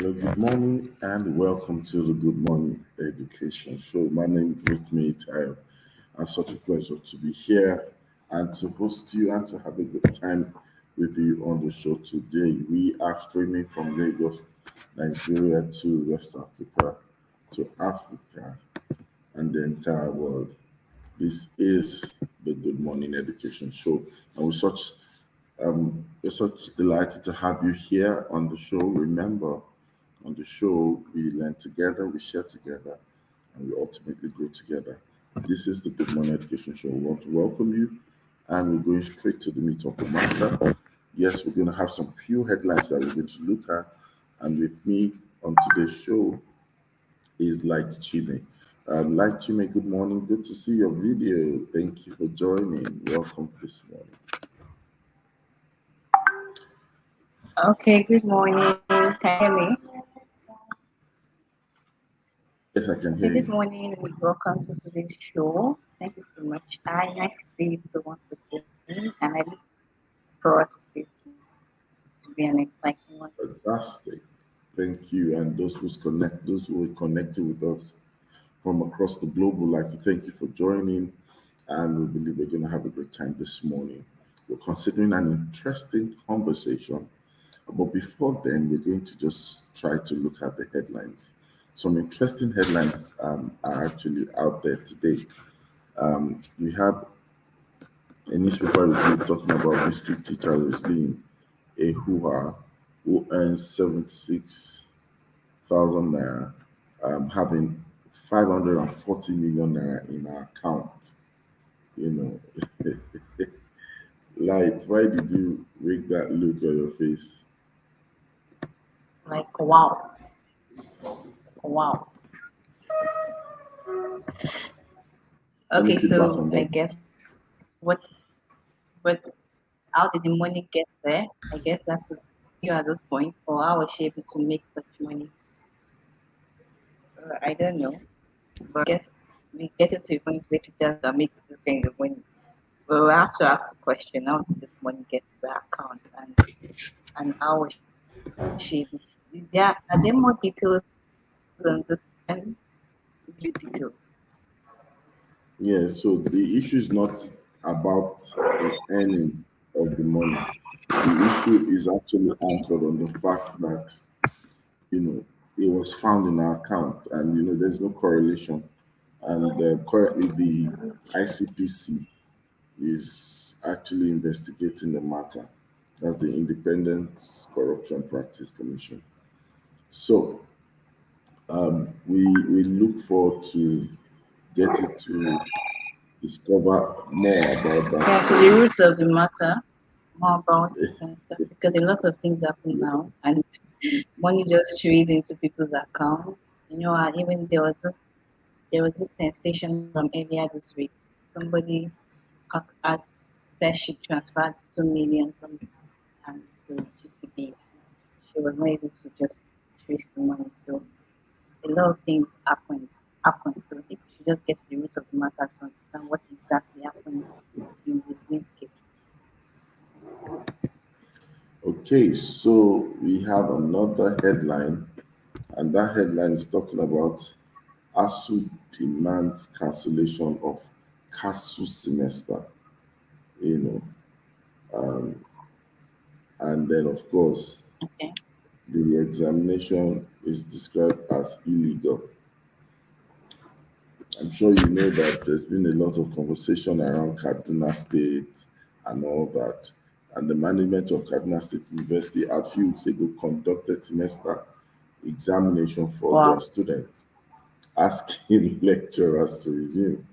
Hello, good morning, and welcome to the Good Morning Education Show. My name is Ruthmate. I'm such a pleasure to be here and to host you and to have a good time with you on the show today. We are streaming from Lagos, Nigeria to West Africa, to Africa, and the entire world. This is the Good Morning Education Show, and we're such delighted to have you here on the show. Remember, on the show, we learn together, we share together, and we ultimately grow together. This is the Good Morning Education Show. We want to welcome you, and we're going straight to the meat of the matter. Yes, we're going to have some few headlines that we're going to look at, and with me on today's show is Light Chime. Light Chime, good morning. Good to see your video. Thank you for joining. Welcome this morning. Okay, good morning. Can you hear me? Yes, I can Okay, hear good you. morning and welcome to today's show. Thank you so much. I nice to see you so once again, and I look forward to this to be an exciting one. Fantastic. Thank you. And those who are connected with us from across the globe would like to thank you for joining. And we believe we're going to have a great time this morning. We're considering an interesting conversation. But before then, we're going to just try to look at the headlines. Some interesting headlines are actually out there today. We have a newspaper review talking about district teacher Roslyn Ehua, who earns 76,000 naira, having 540 million naira in her account. You know, Light, why did you make that look on your face? Like wow, wow. Any Okay, feedback so on I that? guess what's what? How did the money get there? I guess that's you at this point, or how was she able to make such money? I don't know, but I guess we get it to a point where teachers are making this kind of money. Well, we have to ask the question: how did this money get to the account, and how was she? Is there are there more details on this? And you details. Yeah, so the issue is not about the earning of the money. The issue is actually Okay. anchored on the fact that, you know, it was found in our account and, there's no correlation. And currently, the ICPC is actually investigating the matter. That's the Independent Corruption Practice Commission. So we look forward to getting to discover more about that Yeah, to the story. roots of the matter, more about it and stuff, because a lot of things happen now, and money just streams into people's account. And even there was this sensation from earlier this week. Somebody had said she transferred 2 million from to GTB. She was not able to just trace the money. So a lot of things happened. So I think we should just get to the root of the matter to understand what exactly happened in this case. Okay, so we have another headline, and that headline is talking about ASU demands cancellation of CASU semester, you know, and then of course Okay. the examination is described as illegal. I'm sure you know that there's been a lot of conversation around Kaduna State and all that. And the management of Kaduna State University a few weeks ago conducted semester examination for their Wow. students, asking lecturers to resume.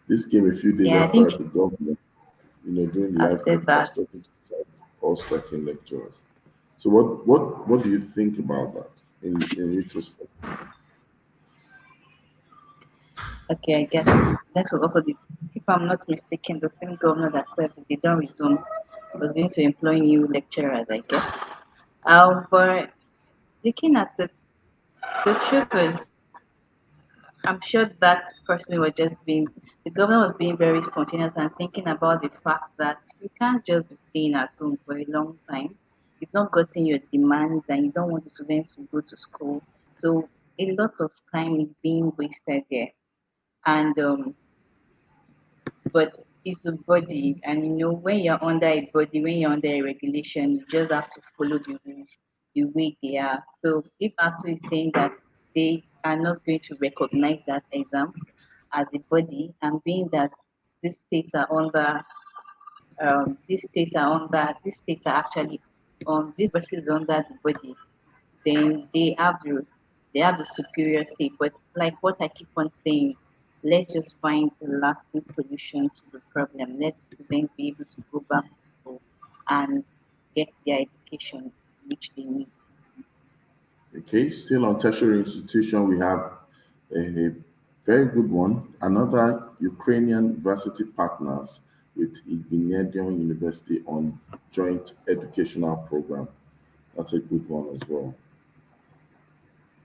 This came a few days Yeah, I after think the government, doing the I've live said that. broadcast, threatened to start all striking lecturers. So what do you think about that in retrospect? Okay, I get it. That was also if I'm not mistaken, the same governor that said if they don't resume, was going to employ new lecturers, I guess. But looking at the truth is, I'm sure that person was just being, the governor was being very spontaneous and thinking about the fact that you can't just be staying at home for a long time. You you've not gotten your demands and you don't want the students to go to school. So a lot of time is being wasted there. And but it's a body, and when you're under a body, when you're under a regulation, you just have to follow the rules the way they are. So if ASU is saying that they are not going to recognize that exam as a body, and being that these states are under these states are actually this person is under the body, then they have the superior say. But like what I keep on saying, let's just find a lasting solution to the problem. Let students be able to go back to school and get their education which they need. Okay, still on tertiary institution, we have a very good one. Another Ukrainian varsity partners with Igbinedion University on joint educational program. That's a good one as well.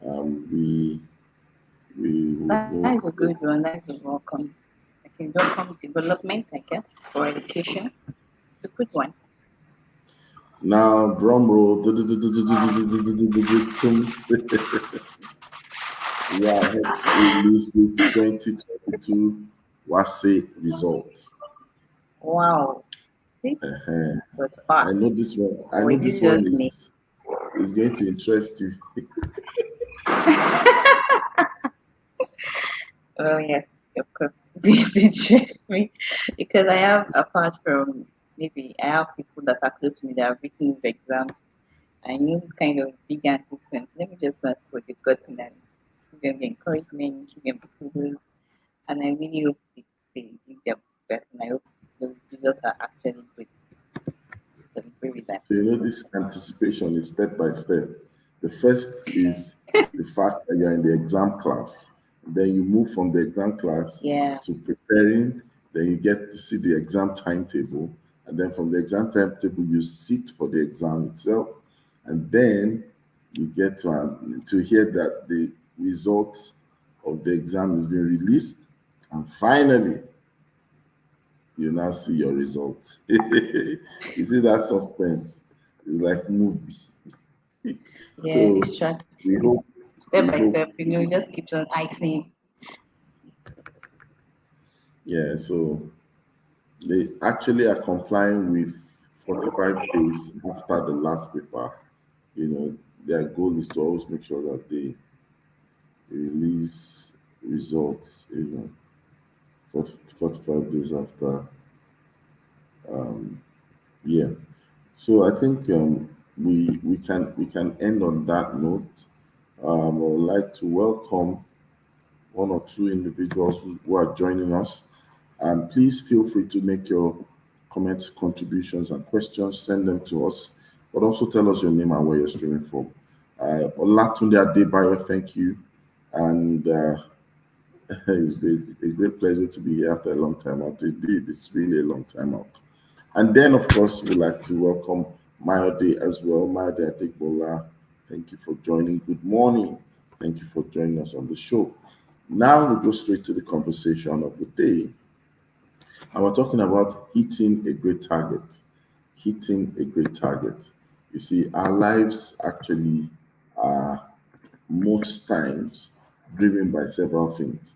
We will That is a go. good one. That is a welcome. Okay, welcome development, I guess, for education. It's a good one. Now, drum roll. Yeah, releases 2022 WASE results. Wow. See, Uh-huh. but far. I know this one. I Or know is this it one just me? is going to interest you. Oh yes, of course. This interests me because I have, apart from maybe I have people that are close to me that have written the exam. I know it's kind of big and open. So let me just ask what they've gotten and give them the encouragement, give them the kudos, and I really hope they give their best, and I hope the results are actually good. Celebrate with them. So this anticipation is step by step. The first is the fact that you're in the exam class. Then you move from the exam class Yeah, to preparing. Then you get to see the exam timetable. And then from the exam timetable, you sit for the exam itself. And then you get to hear that the results of the exam is being released. And finally, you now see your results. You see that suspense? It's like movie. yeah, So this track we is hope, step we by hope, step. It just keeps on icing. yeah. So they actually are complying with 45 days after the last paper. Their goal is to always make sure that they release results, 45 days after. Yeah. So I think we can end on that note. I would like to welcome one or two individuals who are joining us. Please feel free to make your comments, contributions, and questions. Send them to us, but also tell us your name and where you're streaming from. Olatunde Adebayo, thank you, and it's a great pleasure to be here after a long time out. Indeed, it's really a long time out. And then, of course, we'd like to welcome Mayode as well. Mayode Adegbola, thank you for joining. Good morning. Thank you for joining us on the show. Now we go straight to the conversation of the day. And we're talking about hitting a great target. Hitting a great target. You see, our lives actually are most times driven by several things.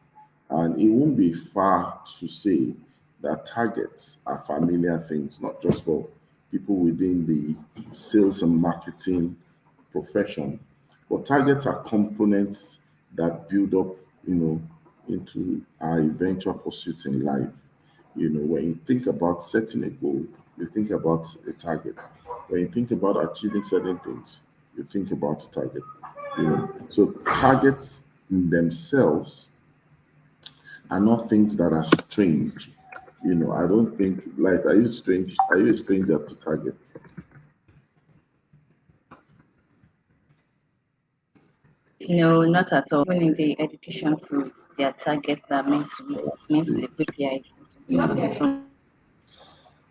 And it won't be far to say that targets are familiar things, not just for people within the sales and marketing profession, but targets are components that build up, into our eventual pursuits in life. When you think about setting a goal, you think about a target. When you think about achieving certain things, you think about a target. So targets in themselves are not things that are strange. I don't think, like, are you strange? Are you a stranger to targets? No, not at all. Even in the education field, there are targets that are meant to be Fantastic. KPIs. Some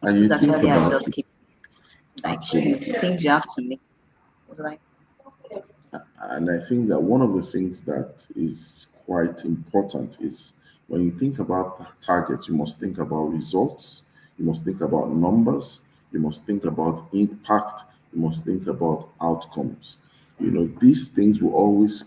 And schools you think actually about adopt it. KPIs, like Absolutely. things you have to make. Like And I think that one of the things that is quite important is when you think about targets, you must think about results, you must think about numbers, you must think about impact, You must think about outcomes. These things will always,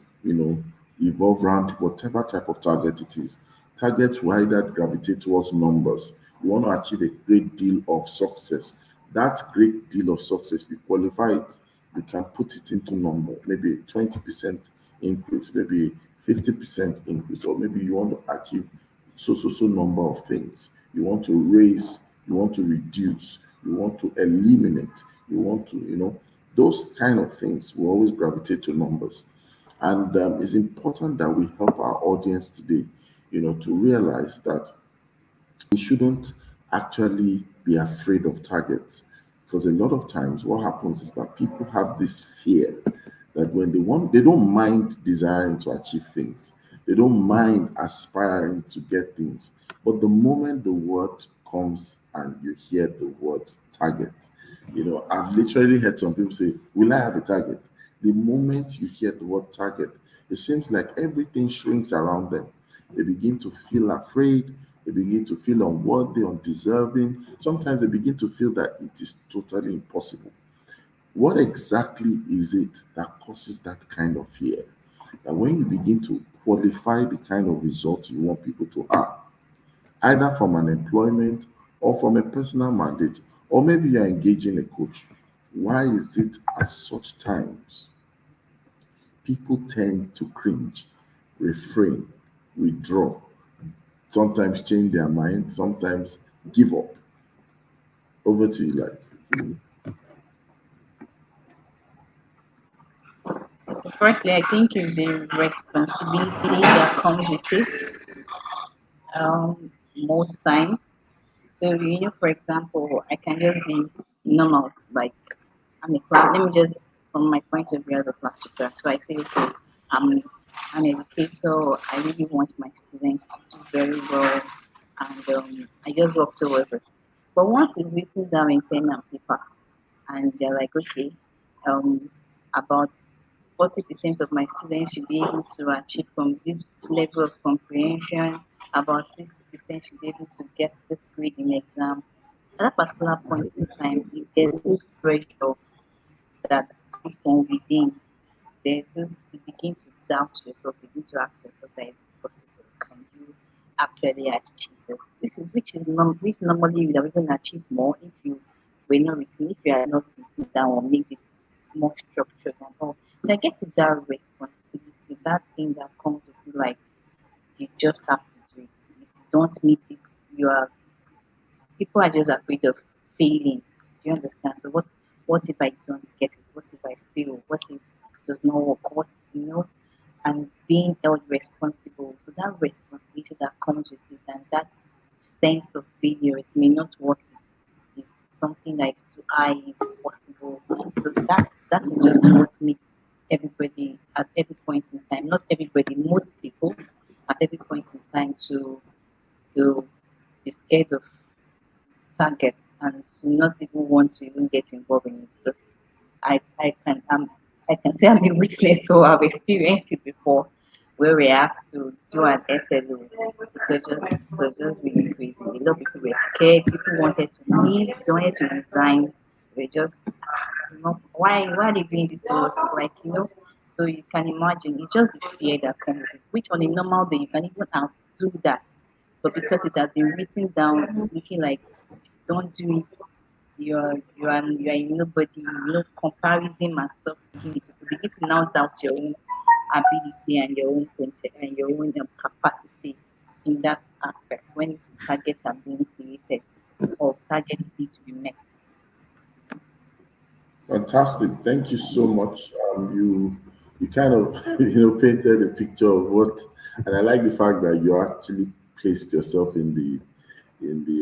evolve around whatever type of target it is. Targets will either gravitate towards numbers. You want to achieve a great deal of success. That great deal of success, if you qualify it, you can put it into number, maybe 20% increase, maybe 50% increase, or maybe you want to achieve so number of things. You want to raise, you want to reduce, you want to eliminate, you want to, those kind of things will always gravitate to numbers. And it's important that we help our audience today, to realize that we shouldn't actually be afraid of targets, because a lot of times what happens is that people have this fear that when they don't mind desiring to achieve things, they don't mind aspiring to get things, but the moment the word comes and you hear the word target, I've literally heard some people say, will I have a target? The moment you hear the word target, it seems like everything shrinks around them. They begin to feel afraid. They begin to feel unworthy, undeserving. Sometimes they begin to feel that it is totally impossible. What exactly is it that causes that kind of fear? That when you begin to qualify the kind of results you want people to have, either from an employment or from a personal mandate, or maybe you're engaging a coach, why is it at such times people tend to cringe, refrain, withdraw, sometimes change their mind, sometimes give up? Over to you, Light. So firstly, I think it's the responsibility that comes with it. Most times. So for example, I can just be normal, like I'm a class. Let me just, from my point of view as a class teacher. So I say, okay, I'm an educator. I really want my students to do very well, and I just work towards it. But once it's written down in pen and paper, and they're like, okay, um, about 40% of my students should be able to achieve from this level of comprehension. About 60% should be able to get this grade in exam. At that particular point in time, if there's this pressure that comes from within, there's this, you begin to doubt yourself, begin to ask yourself that is it possible? Can you actually achieve this? This is which normally you would have even achieved more if you were not written, if you had not written down or made it more structured and all. So I guess it's that responsibility, that thing that comes with it, like you just have to do it. If you don't meet it, you are people are just afraid of failing. Do you understand? So what if I don't get it? What if I fail? What if it does not work? And being held responsible. So that responsibility that comes with it and that sense of failure, it may not work is something that is too high, is possible. So that is just what makes everybody at every point in time, not everybody, most people at every point in time to be scared of targets and to not even want to even get involved in it because I can I can say I'm a witness, so I've experienced it before where we asked to do an SLO. So just really crazy. A lot of people were scared, people wanted to leave, they wanted to resign. They just why are they doing this to us? Like, so you can imagine it's just the fear that comes with it, which on a normal day you can even outdo that. But because it has been written down, looking like don't do it. You are nobody. Comparison and stuff begin to now doubt your own ability and your own and your own capacity in that aspect when targets are being created or targets need to be met. Fantastic. Thank you so much. You kind of painted a picture of what, and I like the fact that you actually placed yourself in the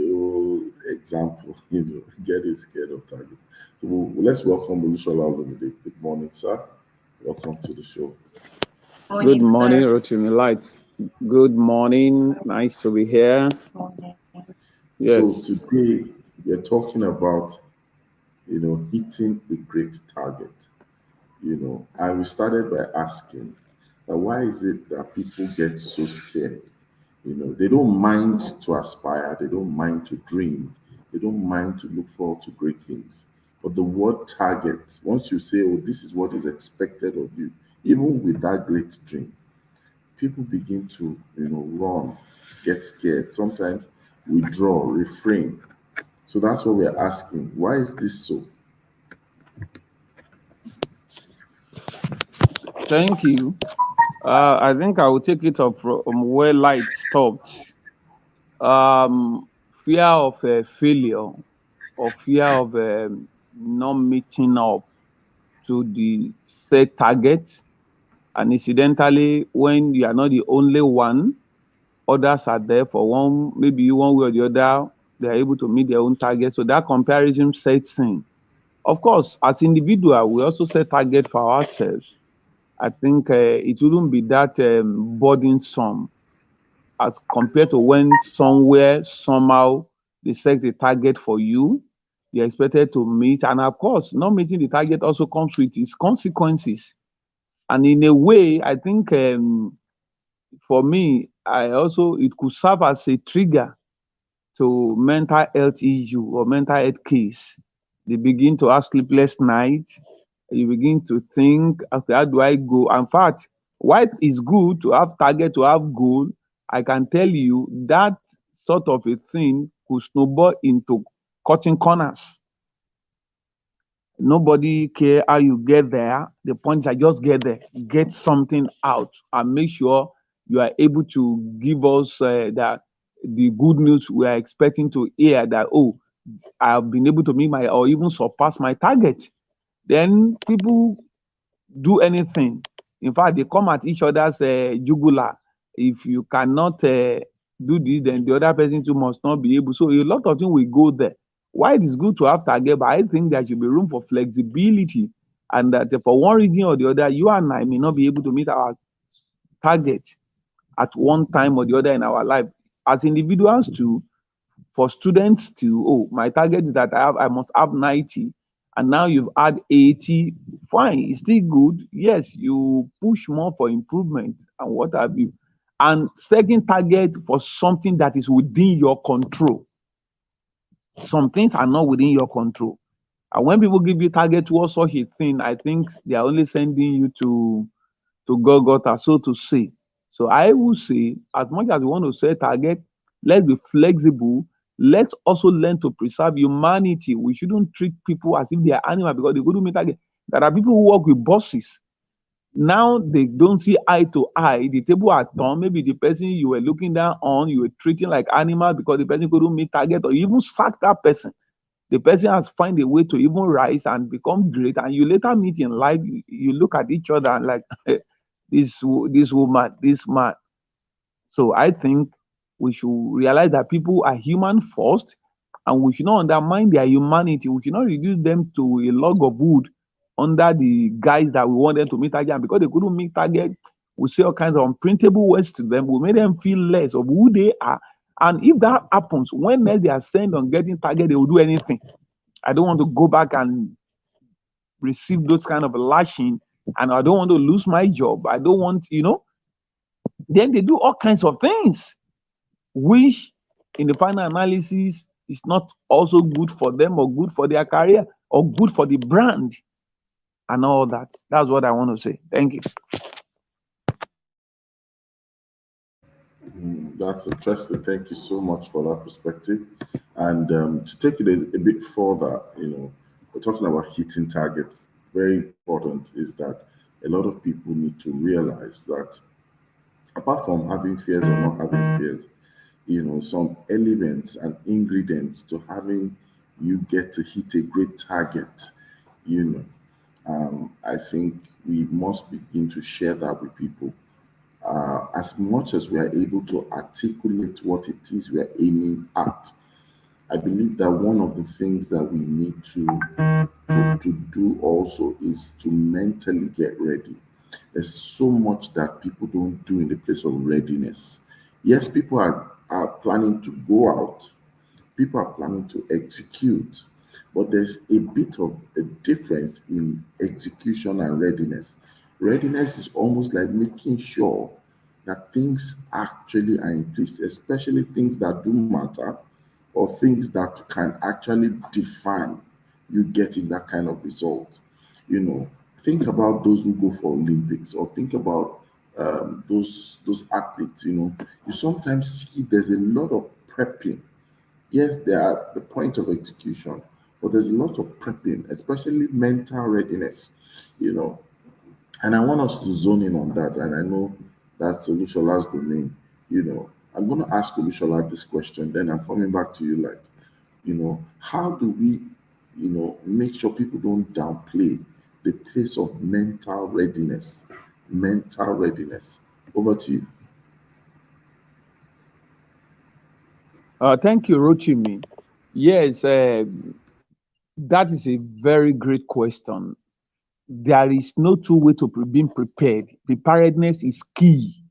whole example. Getting scared of targets. So let's welcome Olusola Olumide. Good morning, sir. Welcome to the show. Good Morning, morning, sir. Rotimi Light. Good morning. Nice to be here. Morning. So Yes. today we're talking about hitting a great target. And we started by asking why is it that people get so scared? They don't mind to aspire, they don't mind to dream, they don't mind to look forward to great things. But the word target, once you say, oh, this is what is expected of you, even with that great dream, people begin to, run, get scared, sometimes withdraw, refrain. So that's what we're asking. Why is this so? Thank you. I think I will take it up from where light stopped. Um, Fear of failure or fear of not meeting up to the set target. And incidentally, when you are not the only one, others are there for one, maybe one way or the other, they are able to meet their own target. So that comparison sets in. Of course, as individual, we also set target for ourselves. I think it wouldn't be that burdensome as compared to when somewhere, somehow, they set the target for you, you're expected to meet. And of course, not meeting the target also comes with its consequences. And in a way, I think for me, it could serve as a trigger to mental health issue or mental health case. They begin to have sleepless nights. You begin to think, okay, how do I go? In fact, why it is good to have target, to have goal, I can tell you that sort of a thing could snowball into cutting corners. Nobody care how you get there. The point is, I just get there, get something out, and make sure you are able to give us that the good news we are expecting to hear that, oh, I have been able to meet my or even surpass my target. Then people do anything. In fact, they come at each other's jugular. If you cannot do this, then the other person too must not be able. So a lot of things will go there. Why it is good to have target, but I think there should be room for flexibility, and that for one reason or the other, you and I may not be able to meet our target at one time or the other in our life. As individuals too, for students too, oh, my target is that I must have 90, and now you've had 80. Fine, it's still good. Yes, you push more for improvement and what have you. And second target for something that is within your control. Some things are not within your control. And when people give you target towards such a thing, I think they are only sending you to Golgotha, so to say. So I will say, as much as we want to set target, let's be flexible. Let's also learn to preserve humanity. We shouldn't treat people as if they are animals because they couldn't meet target. There are people who work with bosses. Now they don't see eye to eye. The table are turned. Maybe the person you were looking down on, you were treating like animal because the person couldn't meet target, or even sack that person. The person has find a way to even rise and become great, and you later meet in life. You look at each other and like this woman, this man. So I think we should realize that people are human first, and we should not undermine their humanity. We should not reduce them to a log of wood under the guise that we want them to meet target. And because they couldn't meet target, we say all kinds of unprintable words to them. We make them feel less of who they are. And if that happens, when they are sent on getting target, they will do anything. I don't want to go back and receive those kind of lashing, and I don't want to lose my job. I don't want, then they do all kinds of things, which in the final analysis is not also good for them or good for their career or good for the brand and all that. That's what I want to say. Thank you. That's interesting. Thank you so much for that perspective. And to take it a bit further, we're talking about hitting targets. Very important is that a lot of people need to realize that apart from having fears or not having fears, some elements and ingredients to having you get to hit a great target, I think we must begin to share that with people. As much as we are able to articulate what it is we are aiming at, I believe that one of the things that we need to do also is to mentally get ready. There's so much that people don't do in the place of readiness. Yes, people are planning to go out, people are planning to execute, but there's a bit of a difference in execution and readiness. Readiness is almost like making sure that things actually are in place, especially things that do matter or things that can actually define you getting that kind of result. You know, think about those who go for Olympics, or think about those athletes. You know, you sometimes see there's a lot of prepping. Yes, they are at the point of execution, but there's a lot of prepping, especially mental readiness. You know, and I want us to zone in on that. And I know that's Olushola's domain. You know, I'm going to ask Olushola this question, then I'm coming back to you. Like, you know, how do we, you know, make sure people don't downplay the place of mental readiness? Mental readiness. Over to you. Thank you, Rochimi. Yes, that is a very great question. There is no two way to being prepared. Preparedness is key,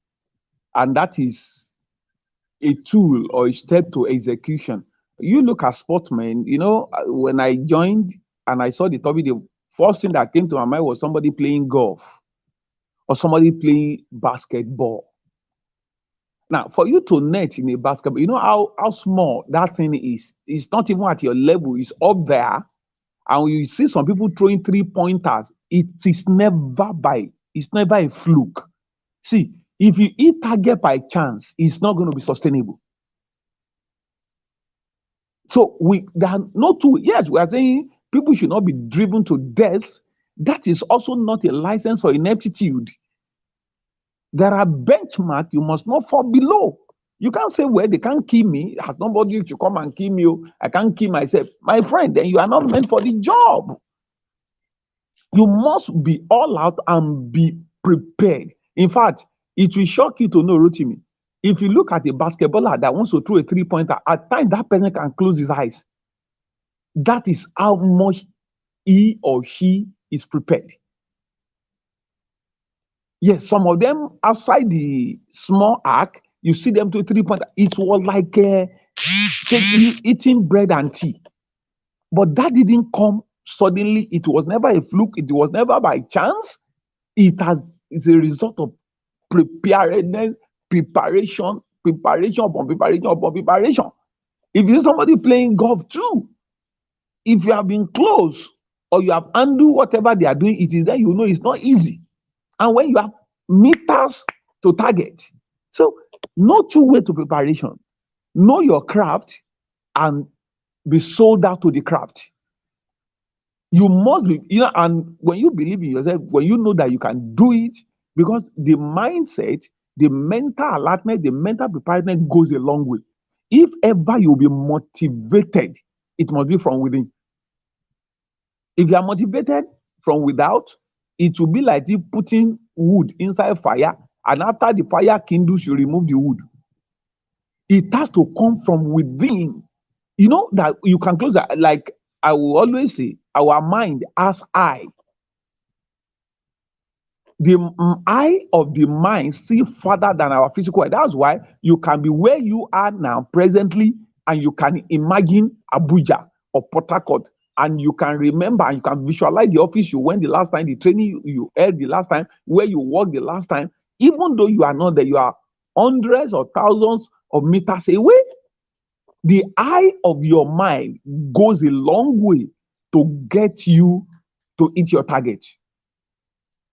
and that is a tool or a step to execution. You look at sportsmen, you know, when I joined and I saw the topic, the first thing that came to my mind was somebody playing golf or somebody playing basketball. Now, for you to net in a basketball, you know how small that thing is. It's not even at your level, it's up there. And when you see some people throwing 3-pointers, it's never a fluke. See, if you hit target by chance, it's not going to be sustainable. So there are no two. Yes, we are saying people should not be driven to death. That is also not a license for ineptitude. There are benchmarks you must not fall below. You can't say, well, they can't kill me. Has nobody to come and kill me? I can't kill myself. My friend, then you are not meant for the job. You must be all out and be prepared. In fact, it will shock you to know, Rotimi, if you look at a basketballer that wants to throw a 3-pointer, at times that person can close his eyes. That is how much he or she is prepared. Yes, some of them outside the small arc, you see them to 3-pointer. It was like eating bread and tea. But that didn't come suddenly. It was never a fluke. It was never by chance. It's a result of preparedness, preparation upon preparation. If you see somebody playing golf too, if you have been close or you have handled whatever they are doing, it is then you know it's not easy. And when you have meters to target, so no two way to preparation. Know your craft and be sold out to the craft. You must be, you know, and when you believe in yourself, when you know that you can do it, because the mindset, the mental alertness, the mental preparedness goes a long way. If ever you'll be motivated, it must be from within. If you are motivated from without, it will be like you putting wood inside fire, and after the fire kindles, you remove the wood. It has to come from within. You know that you can close that. Like I will always say, our mind has eye. The eye of the mind see further than our physical eye. That's why you can be where you are now presently, and you can imagine Abuja or Port Harcourt, and you can remember and you can visualize the office you went the last time, the training you held the last time, where you worked the last time. Even though you are not there, you are hundreds or thousands of meters away. The eye of your mind goes a long way to get you to hit your target.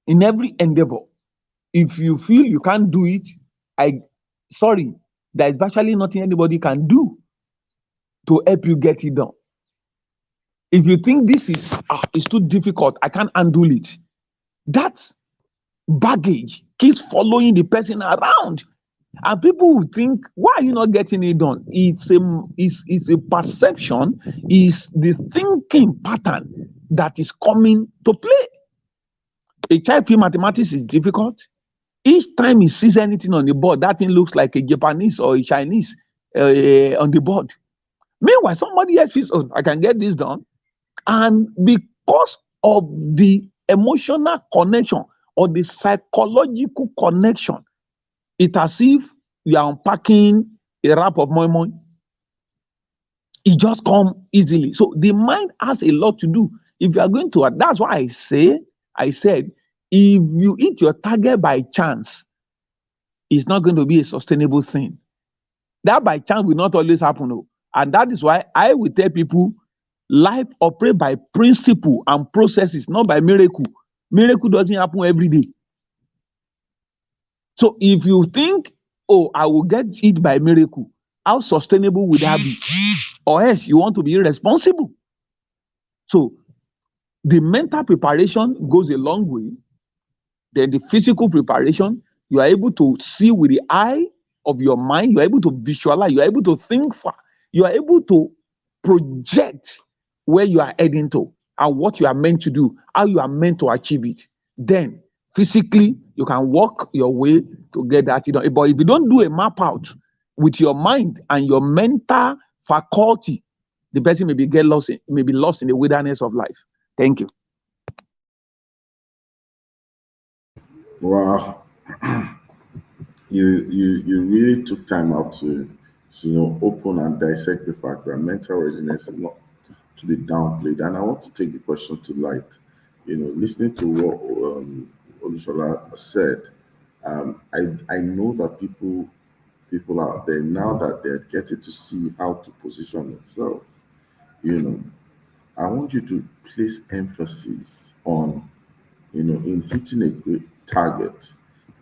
In every endeavor, if you feel you can't do it, there's virtually nothing anybody can do to help you get it done. If you think this is it's too difficult, I can't handle it, that baggage keeps following the person around. And people will think, why are you not getting it done? It's a perception, is the thinking pattern that is coming to play. A child feel mathematics is difficult. Each time he sees anything on the board, that thing looks like a Japanese or a Chinese on the board. Meanwhile, somebody else feels, oh, I can get this done. And because of the emotional connection or the psychological connection, it's as if you are unpacking a wrap of moi moi. It just comes easily. So the mind has a lot to do. If you are going to, that's why I said, if you hit your target by chance, it's not going to be a sustainable thing. That by chance will not always happen. And that is why I will tell people, Life operates by principle and processes, not by miracle. Miracle doesn't happen every day. So if you think, oh, I will get it by miracle, how sustainable would that be? Or else you want to be irresponsible. So the mental preparation goes a long way. Then the physical preparation, you are able to see with the eye of your mind, you are able to visualize, you are able to think far, you are able to project where you are heading to and what you are meant to do, how you are meant to achieve it. Then physically, you can walk your way to get that done. But if you don't do a map out with your mind and your mental faculty, the person may be lost in the wilderness of life. Thank you. Wow. You really took time out to open and dissect the fact that mental readiness is not to be downplayed. And I want to take the question to light. Listening to what Olushola said, I know that people out there now that they're getting to see how to position themselves. I want you to place emphasis on, in hitting a great target,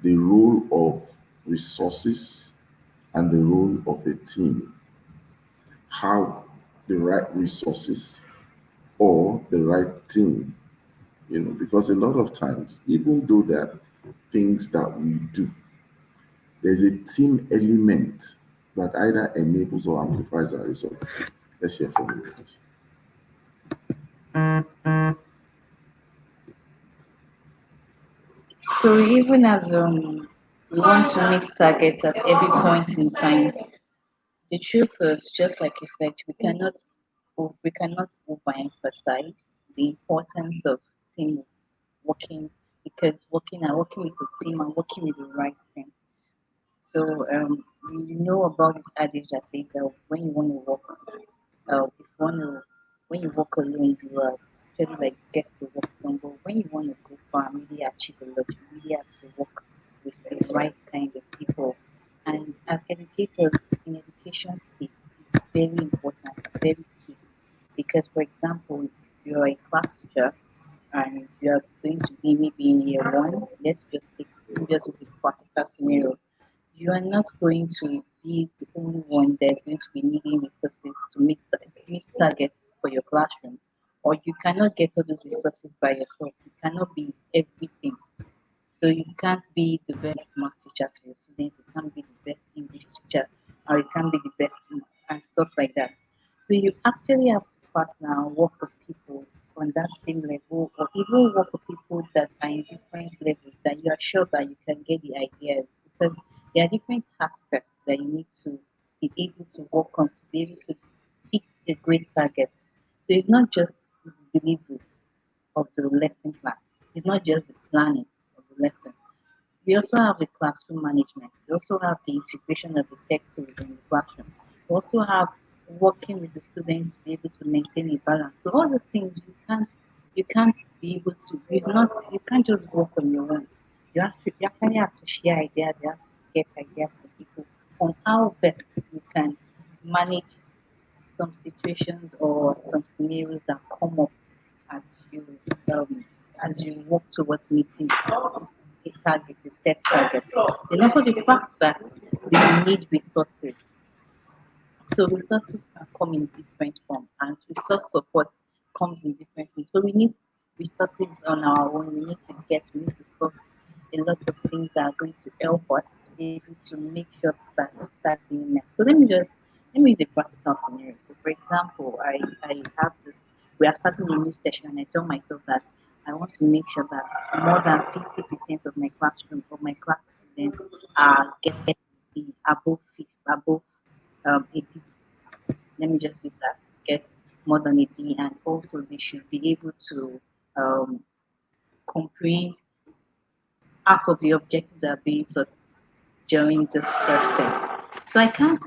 the role of resources and the role of a team. How the right resources or the right team, because a lot of times, even though there are things that we do, there's a team element that either enables or amplifies our results. Let's hear from you guys. So even as we want to meet targets at every point in time, the truth is, just like you said, we cannot overemphasize the importance of team working, because working with a team and working with the right team. So you know about this adage that says that when you want to work, if you want to, when you work alone, you are actually like get the work done. But when you want to go far and really achieve a lot, you really have to work with the right kind of people. And as educators in education space, it's very important, very key. Because, for example, if you're a class teacher and you are going to be maybe in year one, let's just use a particular scenario. You are not going to be the only one that's going to be needing resources to meet targets for your classroom, or you cannot get all those resources by yourself. You cannot be everything. So you can't be the best math teacher to your students, you can't be the best English teacher, or you can't be the best and stuff like that. So you actually have to partner and work with people on that same level, or even work with people that are in different levels that you are sure that you can get the ideas, because there are different aspects that you need to be able to work on to be able to fix a great target. So it's not just the delivery of the lesson plan. It's not just the planning of the lesson. We also have the classroom management. We also have the integration of the tech tools in the classroom. We also have working with the students to be able to maintain a balance. So all those things you can't be able to you can't just work on your own. You actually have to share ideas, you have to get ideas from people on how best you can manage some situations or some scenarios that come up as you um, as you work towards meeting a target, a set target. And also the fact that we need resources. So resources can come in different forms, and resource support comes in different forms. So we need resources on our own. We need to source a lot of things that are going to help us to be able to make sure that we start being met. So let me use a practical scenario. So for example, I have this we are starting a new session, and I tell myself that I want to make sure that more than 50% of my classroom of my class students are getting the above a B. Let me just use that, get more than a B, and also they should be able to um, comprehend half of the objectives that are being taught during this first term. So I can't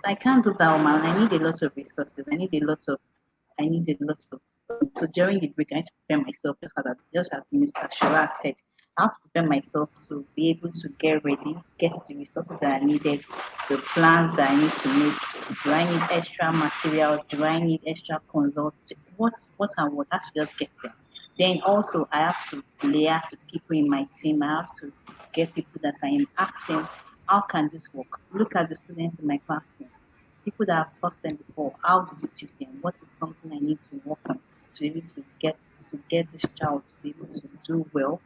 do that on my own. I need a lot of resources. I need a lot of so during the break I need to prepare myself just as Mr. Shura said. I have to prepare myself to be able to get ready, get the resources that are needed, the plans that I need to make. Do I need extra materials? Do I need extra consult? What and what? I have to just get them. Then also I have to liaise with people in my team. I have to get people that I am asking, how can this work? Look at the students in my classroom. People that have taught them before, how did you teach them? What is something I need to work on to be able to get this child to be able to do well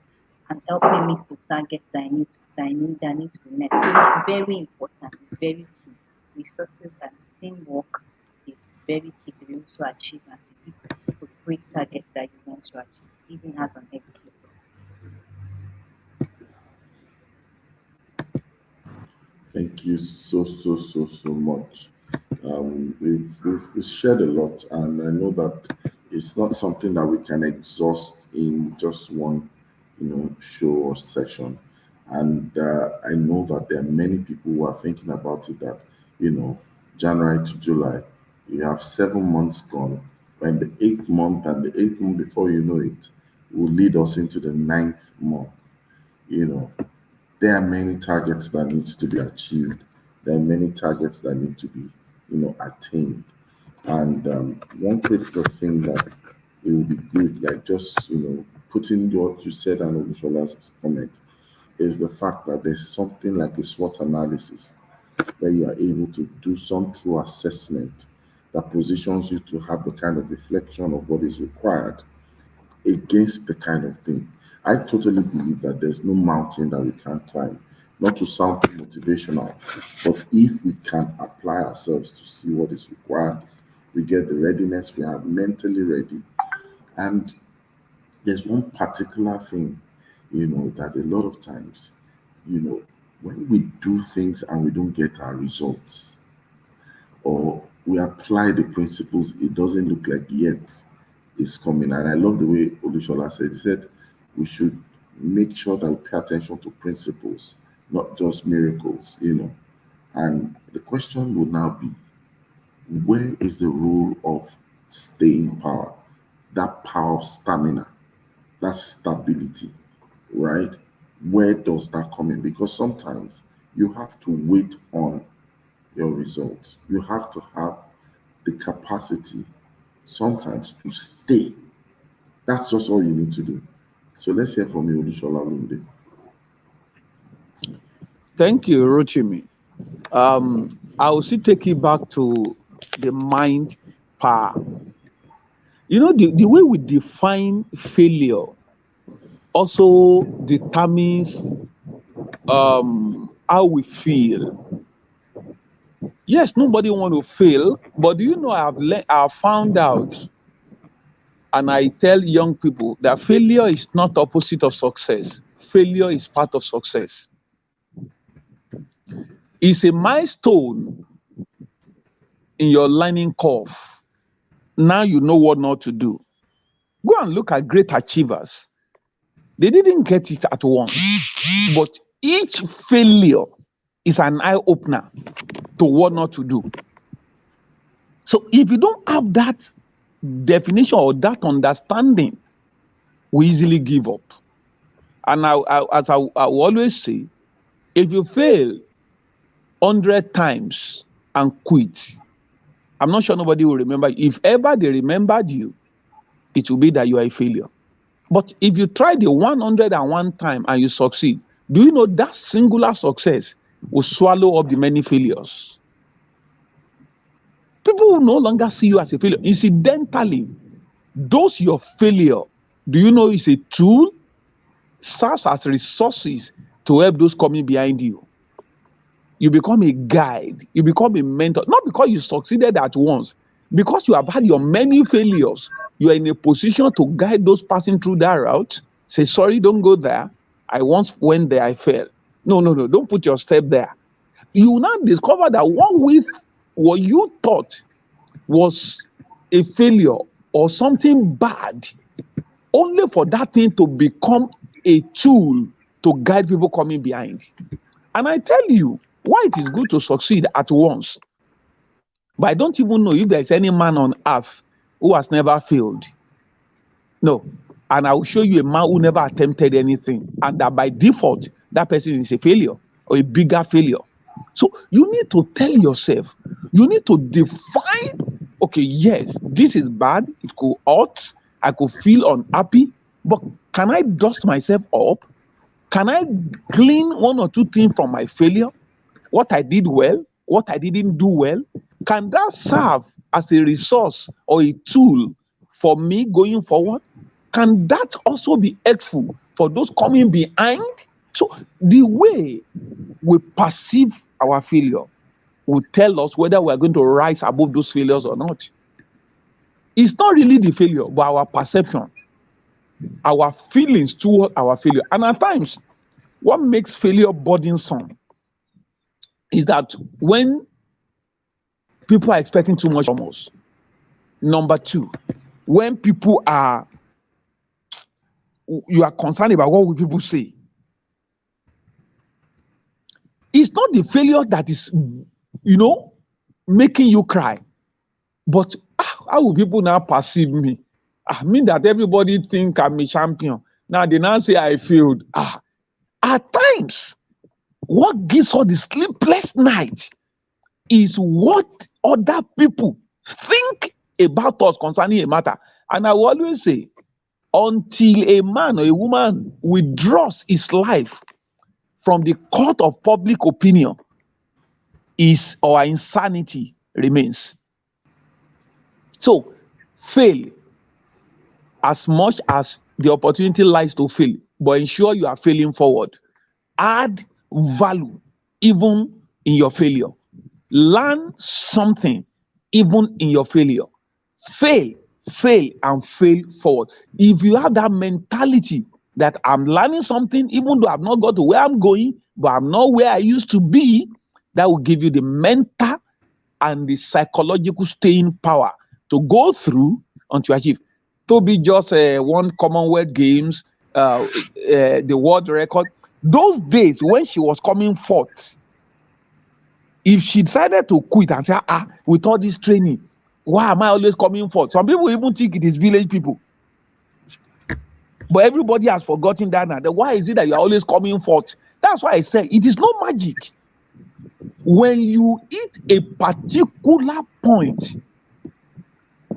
and help me meet the targets that need to be met. So it's very important, it's very key. Resources and teamwork is very key to be able to achieve and to hit the great targets that you want to achieve, even as an educator. Thank you so much. We've shared a lot, and I know that it's not something that we can exhaust in just one, show or session. And I know that there are many people who are thinking about it. That January to July, you have 7 months gone. When the 8th month and the 8th month, before you know it, will lead us into the 9th month. You know, there are many targets that needs to be achieved. There are many targets that need to be, attained. And one critical thing that it will be good, like just putting what you said and Olushola's comment, is the fact that there's something like a SWOT analysis where you are able to do some true assessment that positions you to have the kind of reflection of what is required against the kind of thing. I totally believe that there's no mountain that we can't climb. Not to sound too motivational, but if we can apply ourselves to see what is required, we get the readiness, we are mentally ready. And there's one particular thing, that a lot of times, when we do things and we don't get our results, or we apply the principles, it doesn't look like yet it's coming. And I love the way Olushola said, he said, we should make sure that we pay attention to principles, not just miracles. And the question would now be, where is the role of staying power, that power of stamina, that stability, right? Where does that come in? Because sometimes you have to wait on your results. You have to have the capacity sometimes to stay. That's just all you need to do. So let's hear from you, Olushola Lunde. Thank you, Rochimi. I will still take you back to the mind power. The way we define failure also determines how we feel. Yes, nobody want to fail, but do you know I've found out, and I tell young people that failure is not opposite of success. Failure is part of success. It's a milestone in your learning curve. Now you know what not to do. Go and look at great achievers. They didn't get it at once, but each failure is an eye-opener to what not to do. So if you don't have that definition or that understanding, we easily give up. And as I will always say, if you fail 100 times and quit, I'm not sure nobody will remember you. If ever they remembered you, it will be that you are a failure. But if you try the 101 time and you succeed, do you know that singular success will swallow up the many failures? People will no longer see you as a failure. Incidentally, those your failure, do you know, is a tool, serves as resources to help those coming behind you. You become a guide, you become a mentor, not because you succeeded at once, because you have had your many failures. You are in a position to guide those passing through that route. Say, sorry, don't go there. I once went there, I failed. No, don't put your step there. You will now discover that what you thought was a failure or something bad, only for that thing to become a tool to guide people coming behind. And I tell you why it is good to succeed at once. But I don't even know if there's any man on earth who has never failed. No. and I will show you a man who never attempted anything, and that by default, that person is a failure or a bigger failure. So you need to tell yourself, you need to define, okay, yes, this is bad, it could hurt, I could feel unhappy, but can I dust myself up? Can I clean one or two things from my failure? What I did well, what I didn't do well? Can that serve as a resource or a tool for me going forward? Can that also be helpful for those coming behind? So the way we perceive our failure will tell us whether we're going to rise above those failures or not. It's not really the failure, but our perception, our feelings toward our failure. And at times, what makes failure burdensome is that when people are expecting too much from us. Number two, when people are, you are concerned about what will people say. It's not the failure that is, making you cry, but how will people now perceive me? I mean that everybody think I'm a champion. Now they now say I failed. At times, what gives us the sleepless night is what other people think about us concerning a matter. And I will always say, until a man or a woman withdraws his life from the court of public opinion, our insanity remains. So, fail as much as the opportunity lies to fail, but ensure you are failing forward. Add value even in your failure. Learn something even in your failure. Fail, and fail forward. If you have that mentality that I'm learning something, even though I've not got to where I'm going, but I'm not where I used to be, that will give you the mental and the psychological staying power to go through until you achieve. Toby just won Commonwealth Games, the world record. Those days when she was coming fourth, if she decided to quit and say, with all this training, why am I always coming forth? Some people even think it is village people. But everybody has forgotten that now. Why is it that you are always coming forth? That's why I say it is no magic. When you hit a particular point,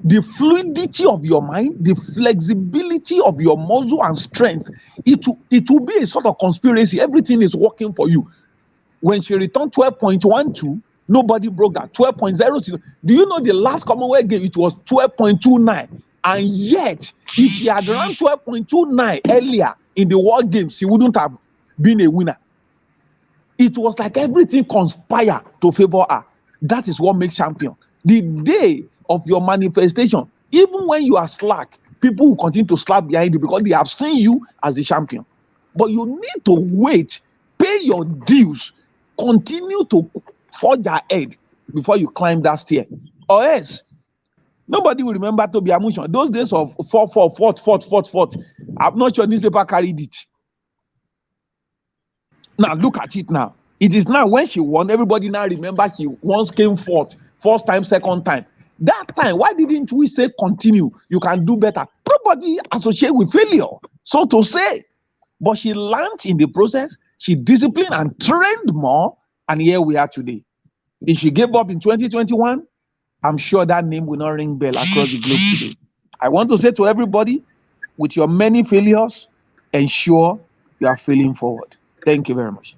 the fluidity of your mind, the flexibility of your muscle and strength, it will be a sort of conspiracy. Everything is working for you. When she returned 12.12, nobody broke that. 12.00. Do you know the last Commonwealth game? It was 12.29. And yet, if she had run 12.29 earlier in the World Games, she wouldn't have been a winner. It was like everything conspired to favor her. That is what makes champion. The day of your manifestation, even when you are slack, people will continue to slap behind you because they have seen you as a champion. But you need to wait, pay your dues, continue to forge ahead before you climb that stair. Or else, nobody will remember Toby Amusan. Those days of 4. I'm not sure newspaper carried it. Now look at it now. It is now when she won, everybody now remember she once came fourth, first time, second time. That time, why didn't we say continue? You can do better. Nobody associate with failure, so to say. But she learned in the process, she disciplined and trained more, and here we are today. If she gave up in 2021, I'm sure that name will not ring bell across the globe today. I want to say to everybody, with your many failures, ensure you are failing forward. Thank you very much.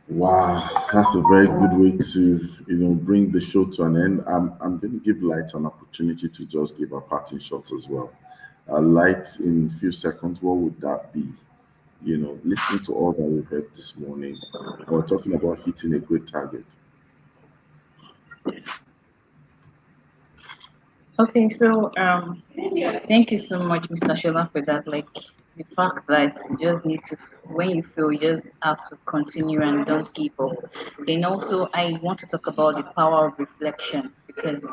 Wow, that's a very good way to bring the show to an end. I'm going to give Light an opportunity to just give a parting shot as well. Light, in a few seconds, what would that be? Listening to all that we've heard this morning, we're talking about hitting a great target. Okay, so thank you so much, Mr. Shola, for that. Like the fact that you just need to, when you feel, you just have to continue and don't give up. And also, I want to talk about the power of reflection because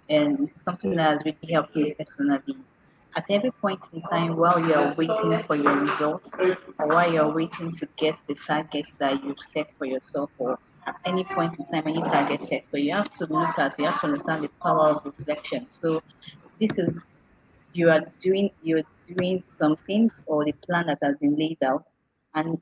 it's something that has really helped me personally. At every point in time, while you are waiting for your result, or while you are waiting to get the target that you've set for yourself, or at any point in time, any target set, but you have to understand the power of reflection. So this is you're doing something or the plan that has been laid out, and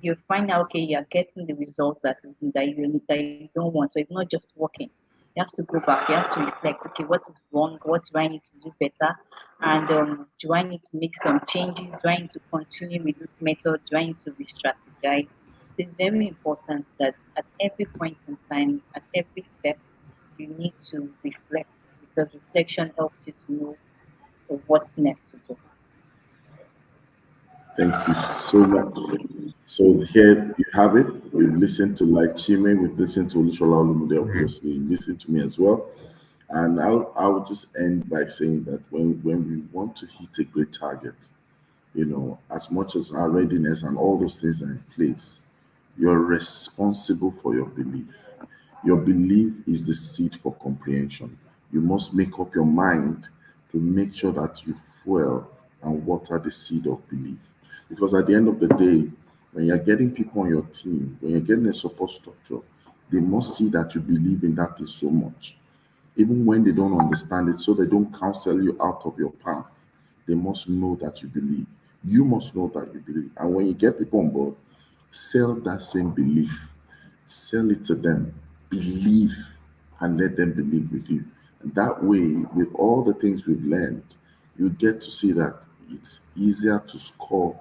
you find out, okay, you're getting the results that you don't want. So it's not just working. You have to go back. You have to reflect. Okay, what is wrong? What do I need to do better? And do I need to make some changes? Do I need to continue with this method? Do I need to re-strategize? So it's very important that at every point in time, at every step, you need to reflect, because reflection helps you to know what's next to do. Thank you so much. So here you have it. We've listened to like Chime, we've listened to Olushola Olumude, obviously, you listened to me as well. And I'll just end by saying that when we want to hit a great target, as much as our readiness and all those things are in place, you're responsible for your belief. Your belief is the seed for comprehension. You must make up your mind to make sure that you fuel and water the seed of belief. Because at the end of the day, when you're getting people on your team, when you're getting a support structure, they must see that you believe in that thing so much. Even when they don't understand it, so they don't counsel you out of your path, they must know that you believe. You must know that you believe. And when you get people on board, sell that same belief. Sell it to them. Believe and let them believe with you. And that way, with all the things we've learned, you get to see that it's easier to score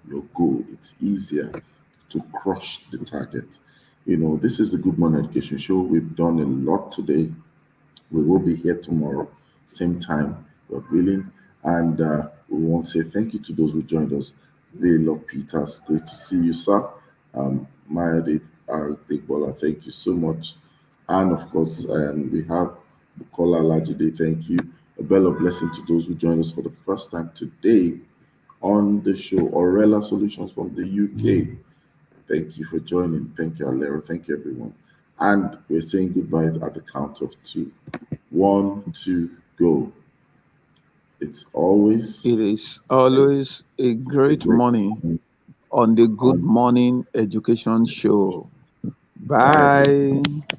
your goal. It's easier to crush the target. This is the Good Morning Education Show. We've done a lot today. We will be here tomorrow, same time, God willing. And we want to say thank you to those who joined us. Velo Peters, great to see you, sir. Maya Degbola, thank you so much. And of course, we have Bukola Lajide, thank you. A bell of blessing to those who joined us for the first time today on the show. Orella Solutions from the UK. Thank you for joining. Thank you, Alera. Thank you, everyone. And we're saying goodbyes at the count of 2. 1, 2, go. It is always a a great great morning morning on the Good on Morning Education Show. Bye, everyone. Bye.